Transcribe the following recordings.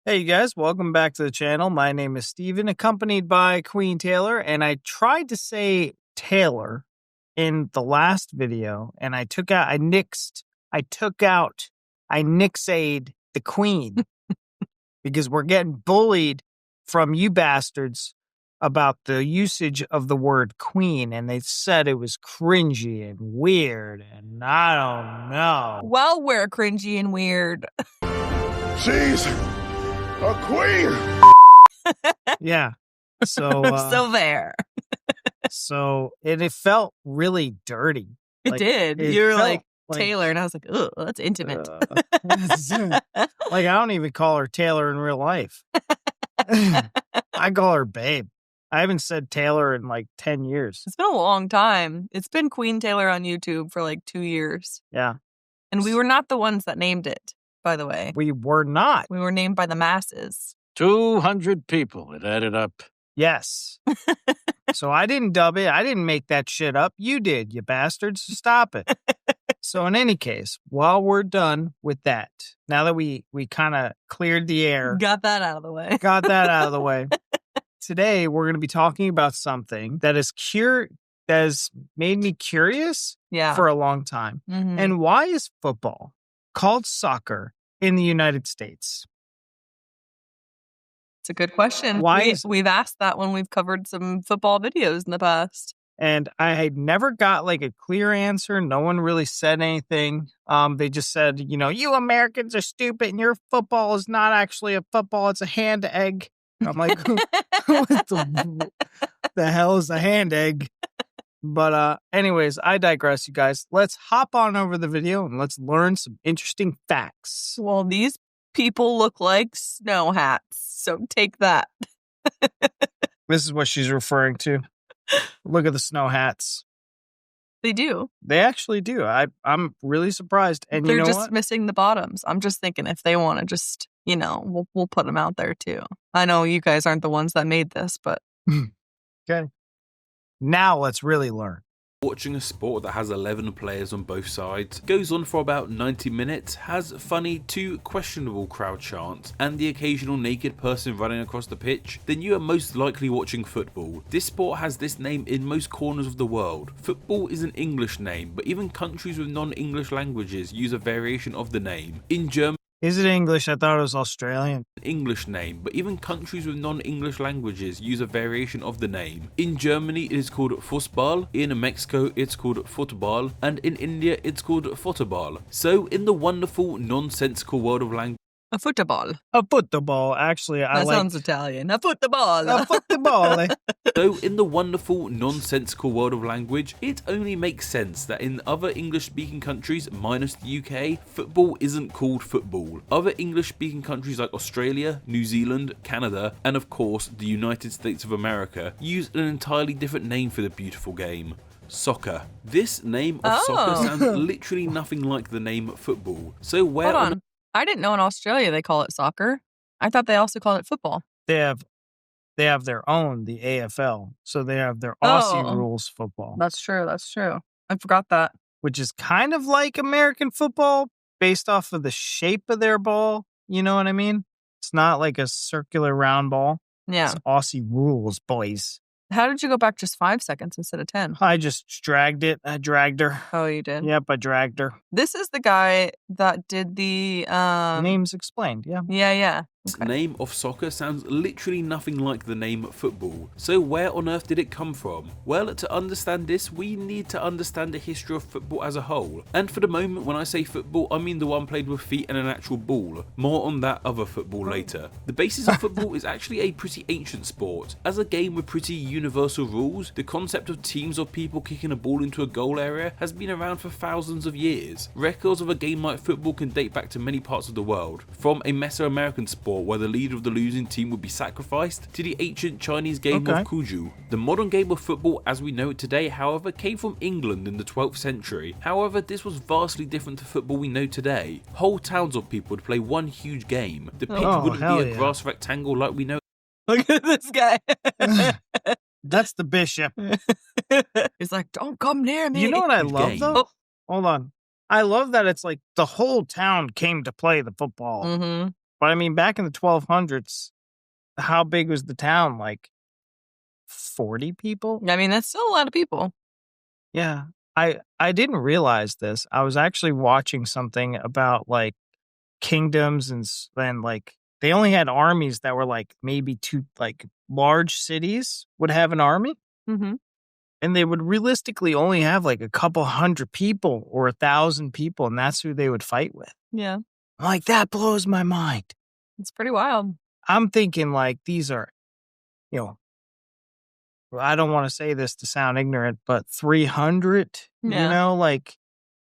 Hey, you guys, welcome back to the channel. My name is Steven, accompanied by Queen Taylor, and I tried to say Taylor in the last video, and I nixed the Queen because we're getting bullied from you bastards about the usage of the word Queen, and they said it was cringy and weird, and I don't know. Well, we're cringy and weird. She's a queen. Yeah. So, So there. so it felt really dirty. It did. You were like Taylor, and I was like, "Ugh, that's intimate." Like, I don't even call her Taylor in real life. I call her babe. I haven't said Taylor in like 10 years. It's been a long time. It's been Queen Taylor on YouTube for like 2 years. Yeah. And we were not the ones that named it, by the way. We were not. We were named by the masses. 200 people. It added up. Yes. So I didn't dub it. I didn't make that shit up. You did, you bastards. Stop it. So in any case, while we're done with that, now that we kind of cleared the air. Got that out of the way. Got that out of the way. Today, we're going to be talking about something that has made me curious for a long time. Mm-hmm. And why is football called soccer in the United States? It's a good question. We've asked that when we've covered some football videos in the past. And I had never got like a clear answer. No one really said anything. They just said, you Americans are stupid and your football is not actually a football. It's a hand egg. I'm like, what the hell is a hand egg? But anyways, I digress, you guys. Let's hop on over the video and let's learn some interesting facts. Well, these people look like snow hats, so take that. This is what she's referring to. Look at the snow hats. They do. They actually do. I'm really surprised. And they're you know just what? missing the bottoms. I'm just thinking if they want to just, we'll put them out there too. I know you guys aren't the ones that made this, but. Okay. Now let's really learn. Watching a sport that has 11 players on both sides, goes on for about 90 minutes, has funny to questionable crowd chants, and the occasional naked person running across the pitch, then you are most likely watching football. This sport has this name in most corners of the world. Football is an English name, but even countries with non-English languages use a variation of the name. In Germany, is it English? I thought it was Australian. English name, but even countries with non-English languages use a variation of the name. In Germany it is called Fußball, in Mexico it's called Football, and in India it's called Football. So in the wonderful nonsensical world of language, a football. A football, actually. That sounds Italian. A football. A football. So in the wonderful nonsensical world of language, it only makes sense that in other English-speaking countries, minus the UK, football isn't called football. Other English-speaking countries like Australia, New Zealand, Canada, and of course the United States of America use an entirely different name for the beautiful game. Soccer. This name of soccer sounds literally nothing like the name football. So where Hold on. I didn't know in Australia they call it soccer. I thought they also called it football. They have their own, the AFL. So they have their Aussie rules football. That's true. I forgot that. Which is kind of like American football based off of the shape of their ball. You know what I mean? It's not like a circular round ball. Yeah. It's Aussie rules, boys. How did you go back just 5 seconds instead of 10? I just dragged it. I dragged her. Oh, you did? Yep, I dragged her. This is the guy that did the... Names explained, yeah. Yeah. The name of soccer sounds literally nothing like the name football. So where on earth did it come from? Well, to understand this, we need to understand the history of football as a whole. And for the moment, when I say football, I mean the one played with feet and an actual ball. More on that other football later. The basis of football is actually a pretty ancient sport. As a game with pretty universal rules, the concept of teams or people kicking a ball into a goal area has been around for thousands of years. Records of a game like football can date back to many parts of the world, from a Mesoamerican sport where the leader of the losing team would be sacrificed, to the ancient Chinese game of Cuju. The modern game of football as we know it today, however, came from England in the 12th century. However, this was vastly different to football we know today. Whole towns of people would play one huge game. The pitch wouldn't be a grass rectangle like we know. Look at this guy. That's the bishop. He's like, don't come near me. You know what I love, though? Oh. Hold on. I love that it's like the whole town came to play the football. Mm-hmm. But I mean, back in the 1200s, how big was the town? Like 40 people? I mean, that's still a lot of people. Yeah. I didn't realize this. I was actually watching something about like kingdoms and like they only had armies that were like maybe two like large cities would have an army. Mm-hmm. And they would realistically only have like a couple hundred people or 1,000 people, and that's who they would fight with. Yeah. I'm like, that blows my mind. It's pretty wild. I'm thinking like these are, you know, I don't want to say this to sound ignorant, but 300, Yeah. you know, like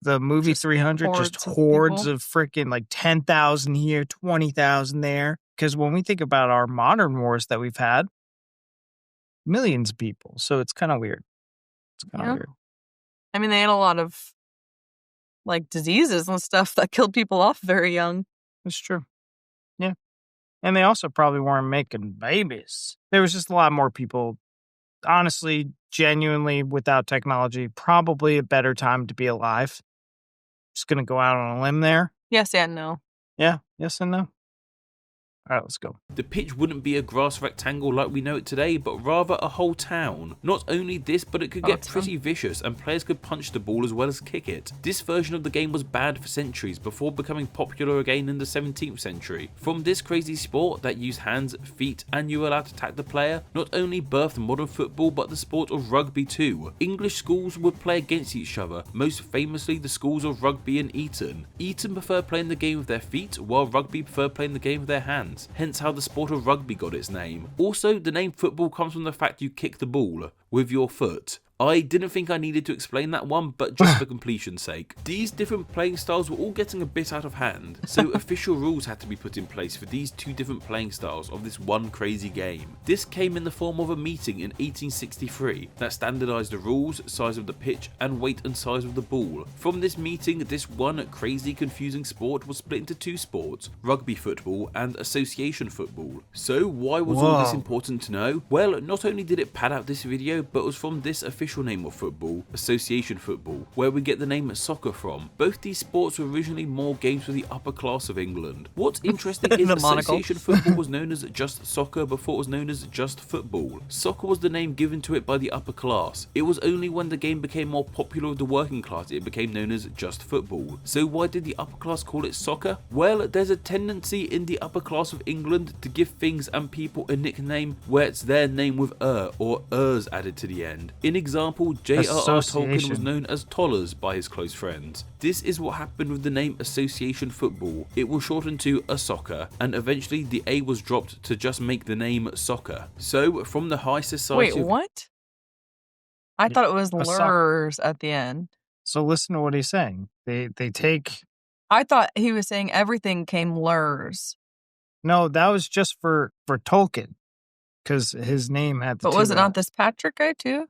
the movie Just 300, just hordes of hordes people. of freaking like 10,000 here, 20,000 there. Because when we think about our modern wars that we've had, millions of people. So it's kind of weird. It's kind of Yeah. weird. I mean, they had a lot of like diseases and stuff that killed people off very young. It's true. Yeah. And they also probably weren't making babies. There was just a lot more people. Honestly, genuinely, without technology, probably a better time to be alive. Just going to go out on a limb there. Yes and no. Yeah. Yes and no. All right, let's go. The pitch wouldn't be a grass rectangle like we know it today, but rather a whole town. Not only this, but it could get it's pretty vicious and players could punch the ball as well as kick it. This version of the game was banned for centuries before becoming popular again in the 17th century. From this crazy sport that used hands, feet, and you were allowed to attack the player, not only birthed modern football but the sport of rugby too. English schools would play against each other, most famously the schools of Rugby and Eton. Eton preferred playing the game with their feet, while Rugby preferred playing the game with their hands. Hence how the sport of rugby got its name. Also, the name football comes from the fact you kick the ball with your foot. I didn't think I needed to explain that one, but just for completion's sake. These different playing styles were all getting a bit out of hand, so official rules had to be put in place for these two different playing styles of this one crazy game. This came in the form of a meeting in 1863 that standardised the rules, size of the pitch, and weight and size of the ball. From this meeting, this one crazy confusing sport was split into two sports, rugby football and association football. So why was all this important to know? Well, not only did it pad out this video, but it was from this official name of football, association football, where we get the name soccer from. Both these sports were originally more games for the upper class of England. What's interesting is association football was known as just soccer before it was known as just football. Soccer was the name given to it by the upper class. It was only when the game became more popular with the working class it became known as just football. So why did the upper class call it soccer? Well, there's a tendency in the upper class of England to give things and people a nickname where it's their name with or ers added to the end. In example, J.R.R. Tolkien was known as Tollers by his close friends. This is what happened with the name association football. It was shortened to a soccer, and eventually the A was dropped to just make the name soccer. So, from the high society... Wait, what? I thought it was lurs at the end. So listen to what he's saying. They take... I thought he was saying everything came lurs. No, that was just for Tolkien, because his name had the But was it not this Patrick guy too?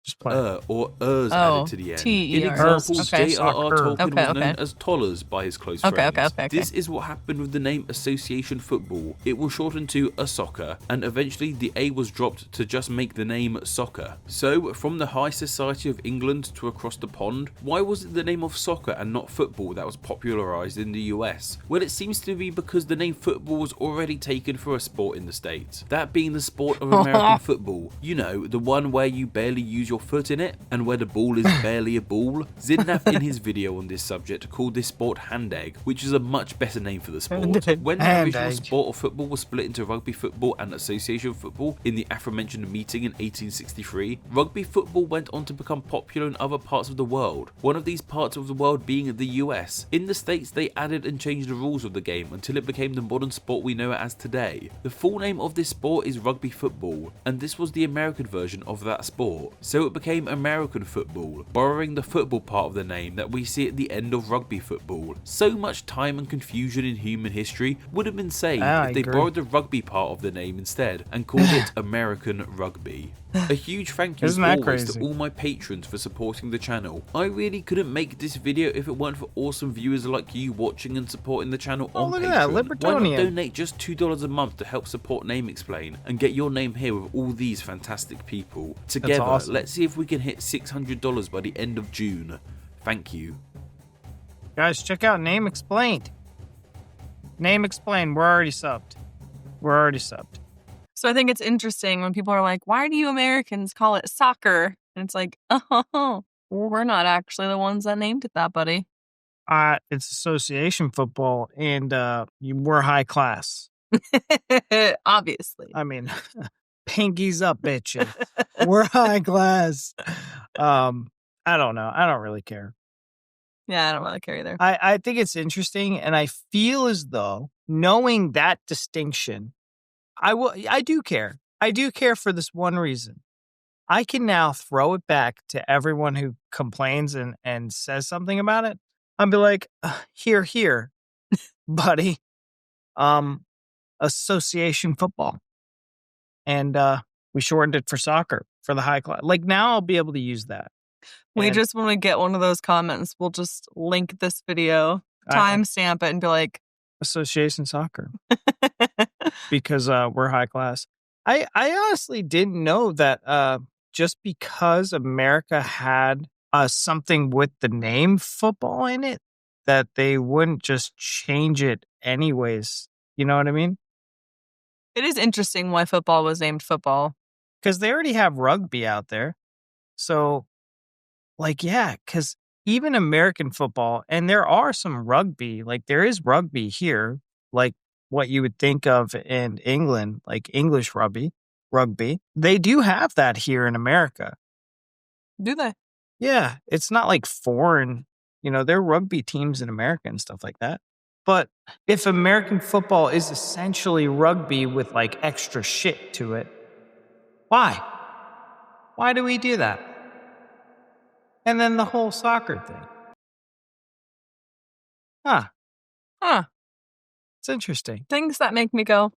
Just play. Or ers added to the end. In examples, J.R.R. Tolkien was known as Tollers by his close friends. Okay. This is what happened with the name association football. It was shortened to a soccer, and eventually the A was dropped to just make the name soccer. So, from the high society of England to across the pond, why was it the name of soccer and not football that was popularised in the US? Well, it seems to be because the name football was already taken for a sport in the States. That being the sport of American football. You know, the one where you barely use your foot in it, and where the ball is barely a ball. Zinnath in his video on this subject called this sport hand egg, which is a much better name for the sport. When the original sport of football was split into rugby football and association football in the aforementioned meeting in 1863, rugby football went on to become popular in other parts of the world, one of these parts of the world being the US. In the States, they added and changed the rules of the game until it became the modern sport we know it as today. The full name of this sport is rugby football, and this was the American version of that sport. So it became American football, borrowing the football part of the name that we see at the end of rugby football. So much time and confusion in human history would have been saved if they borrowed the rugby part of the name instead and called it American Rugby. A huge thank you as always to all my patrons for supporting the channel. I really couldn't make this video if it weren't for awesome viewers like you watching and supporting the channel on Patreon. Why not donate just $2 a month to help support Name Explain and get your name here with all these fantastic people. Together, let's see if we can hit $600 by the end of June. Thank you. Guys, check out Name Explained. Name explain. We're already subbed. So I think it's interesting when people are like, why do you Americans call it soccer? And it's like, oh, well, we're not actually the ones that named it that, buddy. It's association football, and we're high class. Obviously. I mean, pinkies up, bitches. We're high class. I don't know. I don't really care. Yeah, I don't really care either. I think it's interesting, and I feel as though knowing that distinction, I do care. I do care for this one reason. I can now throw it back to everyone who complains and says something about it. I'll be like, here, buddy. Association football. And we shortened it for soccer for the high class. Like now I'll be able to use that. When we get one of those comments, we'll just link this video, timestamp it, and be like, association soccer. Because we're high class. I honestly didn't know that just because America had something with the name football in it, that they wouldn't just change it anyways. You know what I mean? It is interesting why football was named football. Because they already have rugby out there. So, like, yeah, because even American football, and there are some rugby, like there is rugby here, like what you would think of in England, like English rugby. They do have that here in America. Do they? Yeah, it's not like foreign, there are rugby teams in America and stuff like that. But if American football is essentially rugby with like extra shit to it, why? Why do we do that? And then the whole soccer thing. Huh. It's interesting. Things that make me go,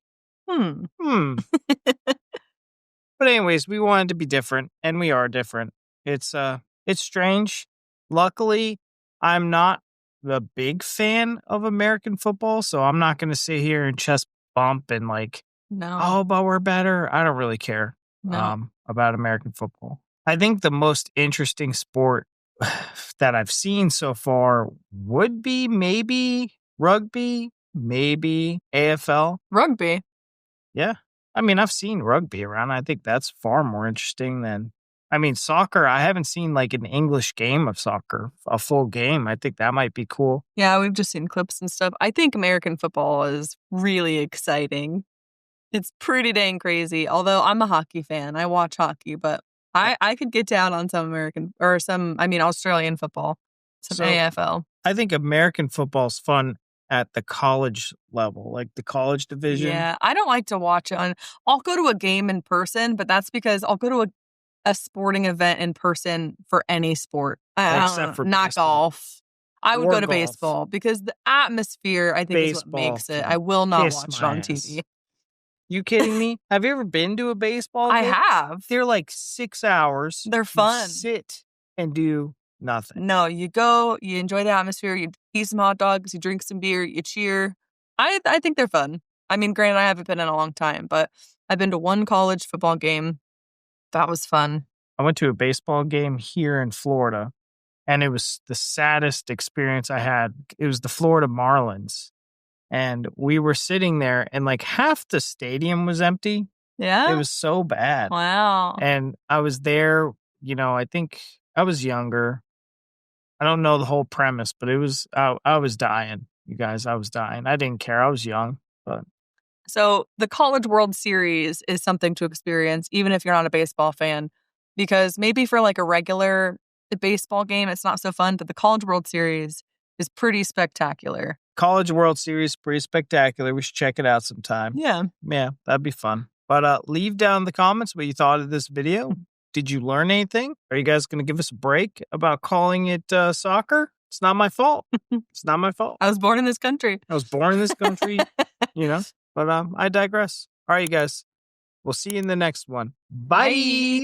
But anyways, we wanted to be different, and we are different. It's strange. Luckily, I'm not the big fan of American football, so I'm not going to sit here and chest bump and like, no, but we're better. I don't really care about American football. I think the most interesting sport that I've seen so far would be maybe rugby, maybe AFL. Rugby? Yeah. I mean, I've seen rugby around. I think that's far more interesting than, soccer. I haven't seen like an English game of soccer, a full game. I think that might be cool. Yeah, we've just seen clips and stuff. I think American football is really exciting. It's pretty dang crazy. Although I'm a hockey fan. I watch hockey, but I could get down on some Australian football, some AFL. I think American football is fun at the college level, like the college division. Yeah, I don't like to watch it I'll go to a game in person, but that's because I'll go to a sporting event in person for any sport. Except for not baseball. Golf. I would go to golf. Baseball because the atmosphere, I think, is what makes it. I will not watch it on TV. You kidding me? Have you ever been to a baseball game? I have. They're like 6 hours. They're fun. You sit and do nothing. No, you go, you enjoy the atmosphere, you eat some hot dogs, you drink some beer, you cheer. I think they're fun. Granted, I haven't been in a long time, but I've been to one college football game. That was fun. I went to a baseball game here in Florida, and it was the saddest experience I had. It was the Florida Marlins. And we were sitting there, and like half the stadium was empty. Yeah? It was so bad. Wow. And I was there, I think I was younger. I don't know the whole premise, but it was, I was dying, you guys. I was dying. I didn't care. I was young, but. So the College World Series is something to experience, even if you're not a baseball fan, because maybe for like a regular baseball game, it's not so fun, but the College World Series is pretty spectacular. College World Series, pretty spectacular. We should check it out sometime. Yeah. Yeah, that'd be fun. But leave down in the comments what you thought of this video. Did you learn anything? Are you guys going to give us a break about calling it soccer? It's not my fault. It's not my fault. I was born in this country. But I digress. All right, you guys. We'll see you in the next one. Bye.